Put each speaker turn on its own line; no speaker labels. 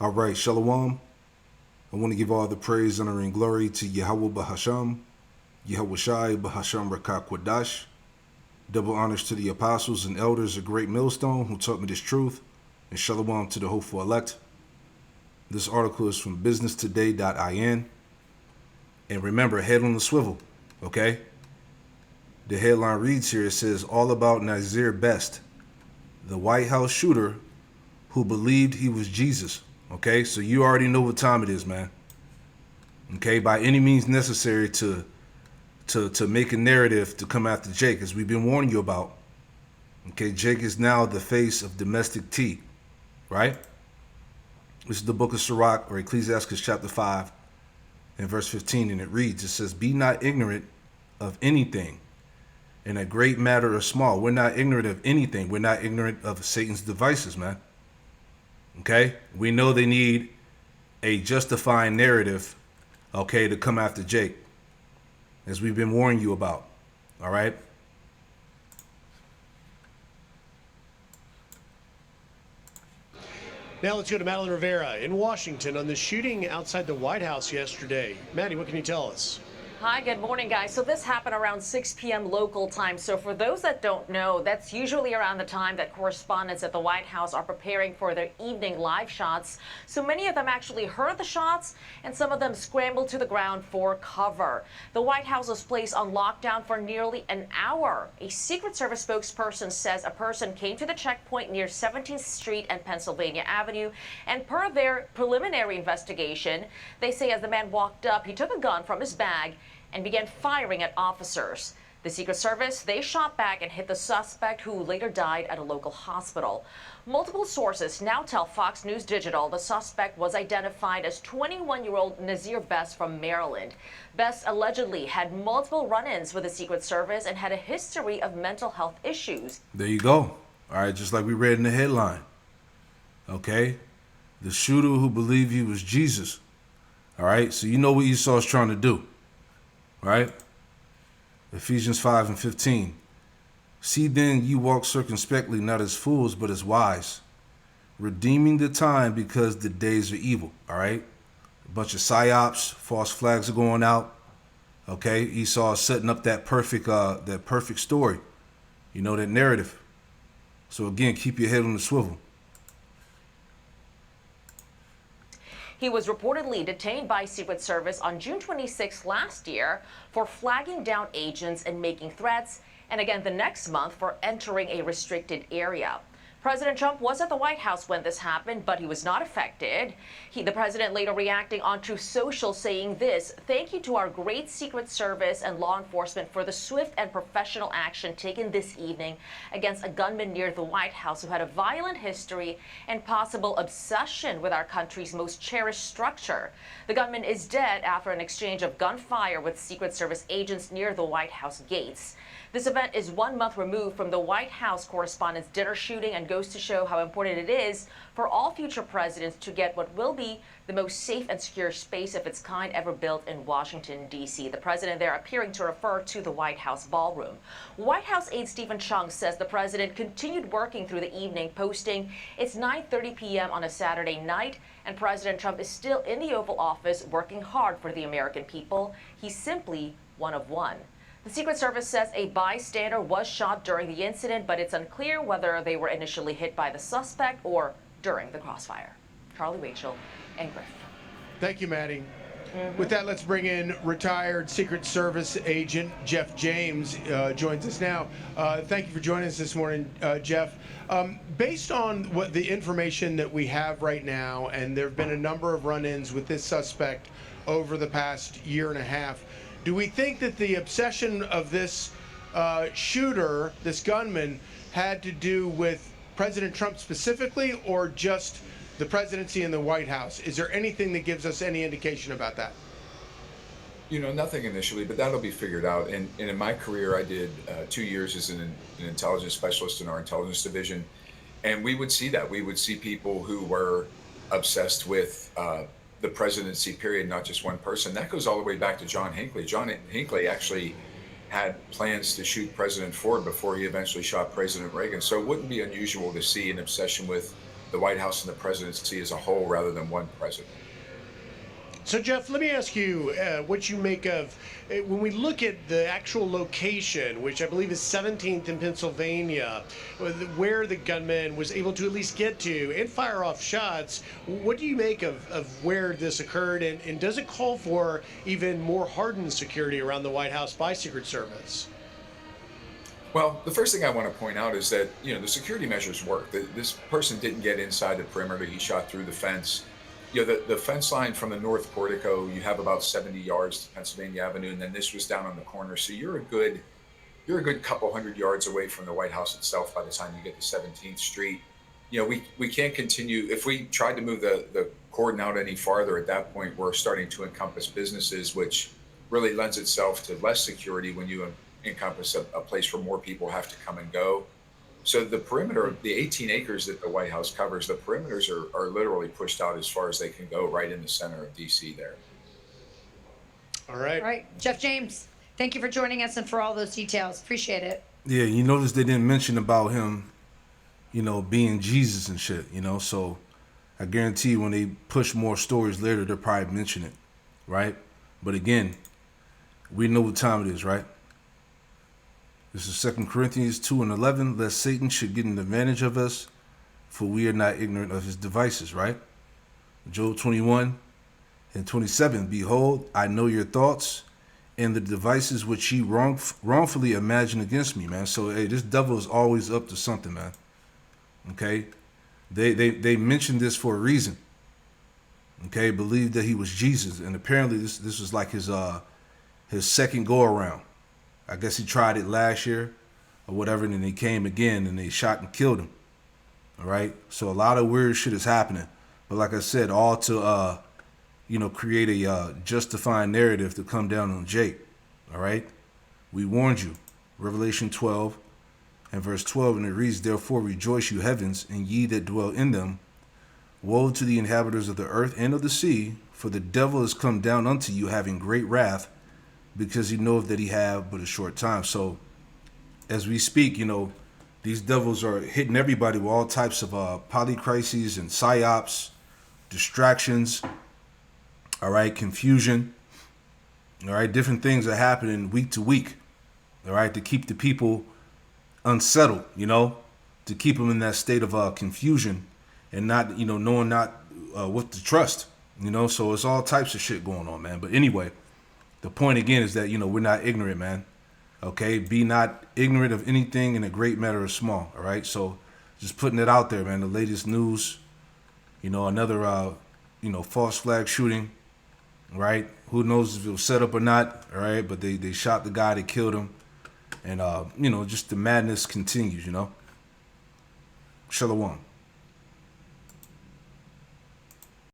All right, Shalom. I want to give all the praise, honor, and glory to Yahweh Bahasham, Yahweh Shai Bahasham Rakak Kwadash. Double honors to the apostles and elders of Great Millstone who taught me this truth, and Shalom to the hopeful elect. This article is from businesstoday.in. And remember, head on the swivel, okay? The headline reads here, it says, all about Nazir Best, the White House shooter who believed he was Jesus. Okay, so you already know what time it is, man. Okay, by any means necessary to make a narrative to come after Jake, as we've been warning you about. Okay, Jake is now the face of domestic tea, right? This is the book of Sirach, or Ecclesiastes chapter 5 and verse 15, and it reads, it says, be not ignorant of anything, in a great matter or small. We're not ignorant of anything. We're not ignorant of Satan's devices, man. Okay, we know they need a justifying narrative, okay, to come after Jake, as we've been warning you about. All right.
Now let's go to Madeline Rivera in Washington on the shooting outside the White House yesterday. Maddie, what can you tell us?
Hi, good morning, guys. So this happened around 6 p.m. local time. So for those that don't know, that's usually around the time that correspondents at the White House are preparing for their evening live shots. So many of them actually heard the shots, and some of them scrambled to the ground for cover. The White House was placed on lockdown for nearly an hour. A Secret Service spokesperson says a person came to the checkpoint near 17th Street and Pennsylvania Avenue, and per their preliminary investigation, they say as the man walked up, he took a gun from his bag and began firing at officers. The Secret Service, they shot back and hit the suspect, who later died at a local hospital. Multiple sources now tell Fox News Digital the suspect was identified as 21-year-old Nazir Best from Maryland. Best allegedly had multiple run-ins with the Secret Service and had a history of mental health issues.
There you go. All right, just like we read in the headline. Okay, the shooter who believed he was Jesus. All right, so you know what Esau's trying to do. Right? Ephesians 5 and 15. See then you walk circumspectly, not as fools, but as wise, redeeming the time because the days are evil. All right? A bunch of psyops, false flags are going out. Okay? Esau is setting up that perfect story. You know, that narrative. So again, keep your head on the swivel.
He was reportedly detained by Secret Service on June 26 last year for flagging down agents and making threats, and again the next month for entering a restricted area. President Trump was at the White House when this happened, but he was not affected. The president later reacting on Truth Social saying this: thank you to our great Secret Service and law enforcement for the swift and professional action taken this evening against a gunman near the White House who had a violent history and possible obsession with our country's most cherished structure. The gunman is dead after an exchange of gunfire with Secret Service agents near the White House gates. This event is 1 month removed from the White House Correspondents' Dinner shooting and goes to show how important it is for all future presidents to get what will be the most safe and secure space of its kind ever built in Washington, D.C. The president there appearing to refer to the White House ballroom. White House aide Stephen Chung says the president continued working through the evening, posting, it's 9:30 p.m. on a Saturday night, and President Trump is still in the Oval Office working hard for the American people. He's simply one of one. The Secret Service says a bystander was shot during the incident, but it's unclear whether they were initially hit by the suspect or during the crossfire. Charlie, Rachel, and Griff.
Thank you, Maddie. With that, let's bring in retired Secret Service agent Jeff James. Joins us now. Thank you for joining us this morning, Jeff. Based on what the information that we have right now, and there have been a number of run-ins with this suspect over the past year and a half, do we think that the obsession of this shooter, this gunman, had to do with President Trump specifically, or just the presidency and the White House? Is there anything that gives us any indication about that?
You know, nothing initially, but that'll be figured out. And in my career, I did 2 years as an intelligence specialist in our intelligence division. And we would see that. We would see people who were obsessed with the presidency, period, not just one person. That goes all the way back to John Hinckley. John Hinckley actually had plans to shoot President Ford before he eventually shot President Reagan. So it wouldn't be unusual to see an obsession with the White House and the presidency as a whole rather than one president.
So, Jeff, let me ask you what you make of when we look at the actual location, which I believe is 17th in Pennsylvania, where the gunman was able to at least get to and fire off shots. What do you make of where this occurred, and does it call for even more hardened security around the White House by Secret Service?
Well, the first thing I want to point out is that, the security measures work. This person didn't get inside the perimeter. He shot through the fence. The fence line from the north portico, you have about 70 yards to Pennsylvania Avenue, and then this was down on the corner. So you're a good couple hundred yards away from the White House itself by the time you get to 17th Street. We can't continue. If we tried to move the cordon out any farther at that point, we're starting to encompass businesses, which really lends itself to less security when you encompass a place where more people have to come and go. So the perimeter, the 18 acres that the White House covers, the perimeters are literally pushed out as far as they can go right in the center of D.C. there.
All right.
All right, Jeff James, thank you for joining us and for all those details. Appreciate it.
Yeah, you notice they didn't mention about him, being Jesus and shit, so I guarantee when they push more stories later, they'll probably mention it, right? But again, we know what time it is, right? This is 2 Corinthians 2:11. Lest Satan should get an advantage of us, for we are not ignorant of his devices, right? Job 21:27. Behold, I know your thoughts and the devices which ye wrongfully imagine against me, man. So, hey, this devil is always up to something, man. Okay? They mentioned this for a reason. Okay? Believed that he was Jesus. And apparently this was like his second go around. I guess he tried it last year or whatever, and then he came again and they shot and killed him. All right. So a lot of weird shit is happening. But like I said, all to, create a justifying narrative to come down on Jake. All right. We warned you. Revelation 12 and verse 12. And it reads, therefore rejoice, you heavens, and ye that dwell in them. Woe to the inhabitants of the earth and of the sea, for the devil is come down unto you having great wrath, because he knoweth that he have but a short time. So as we speak, these devils are hitting everybody with all types of polycrises and psyops, distractions, all right, confusion, all right, different things are happening week to week, all right, to keep the people unsettled, to keep them in that state of confusion and not, knowing not what to trust, so it's all types of shit going on, man. But anyway, the point again is that, we're not ignorant, man. Okay? Be not ignorant of anything in a great matter or small. All right? So just putting it out there, man. The latest news, another, false flag shooting, right? Who knows if it was set up or not. All right? But they shot the guy, they killed him. And, just the madness continues, Shalom.